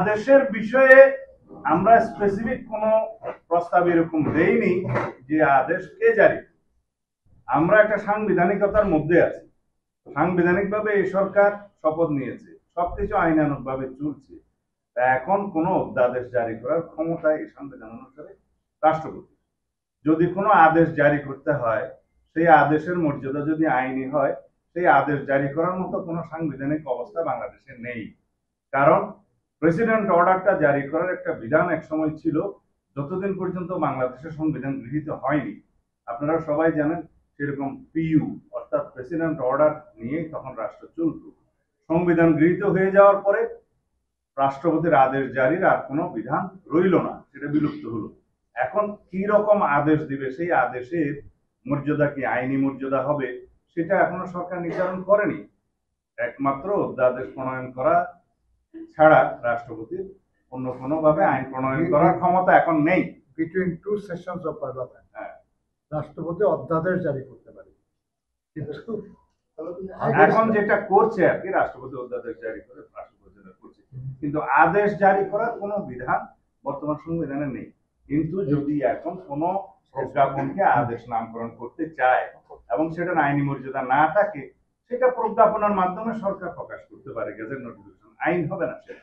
আদেশের বিষয়ে আমরা স্পেসিফিক কোন প্রস্তাব এরকম দেইনি যে আদেশ কে জারি। আমরা একটা সাংবিধানিকতার মধ্যে আছি, সাংবিধানিকভাবে এই সরকার শপথ নিয়েছে, সবকিছু আইনানুগ ভাবে চলছে। এখন কোন অধ্যাদেশ জারি করার ক্ষমতা এই সংবিধান অনুসারে রাষ্ট্রপতি। যদি কোনো আদেশ জারি করতে হয়, সেই আদেশের মর্যাদা যদি আইনি হয়, সেই আদেশ জারি করার মতো কোনো সাংবিধানিক অবস্থা বাংলাদেশে নেই। কারণ প্রেসিডেন্ট অর্ডারটা জারি করার একটা বিধান এক সময় ছিল, যতদিন পর্যন্ত বাংলাদেশের সংবিধান গৃহীত হয়নি। আপনারা সবাই জানেন, সেরকম পিইউ অর্থাৎ প্রেসিডেন্ট অর্ডার নিয়ে তখন রাষ্ট্র চলত। সংবিধান গৃহীত হয়ে যাওয়ার পরে রাষ্ট্রপতির আদেশ জারির আর কোনো বিধান রইল না, সেটা বিলুপ্ত হলো। এখন কি রকম আদেশ দিবে, সেই আদেশের মর্যাদা কি আইনি মর্যাদা হবে, সেটা এখনো সরকার নির্ধারণ করেনি। একমাত্র অধ্যাদেশ প্রণয়ন করা ছাড়া রাষ্ট্রপতির অন্য কোনো ভাবে আইন প্রণয়ন করার ক্ষমতা এখন নেই। Between two sessions of parliament রাষ্ট্রপতি অধ্যাদেশ জারি করতে পারে, কিন্তু এখন যেটা করছে আর কি, রাষ্ট্রপতি অধ্যাদেশ জারি করে রাষ্ট্রপতি করছে, কিন্তু আদেশ জারি করার কোনো বিধান বর্তমান সংবিধানে নেই। কিন্তু যদি এখন কোনো প্রজ্ঞাপনকে আদেশ নামকরণ করতে চায় এবং সেটার আইনি মর্যাদা না থাকে, সেটা প্রজ্ঞাপনের মাধ্যমে সরকার প্রকাশ করতে পারে, গেজেট নোটিফিকেশন, আইন হবে না সেটা।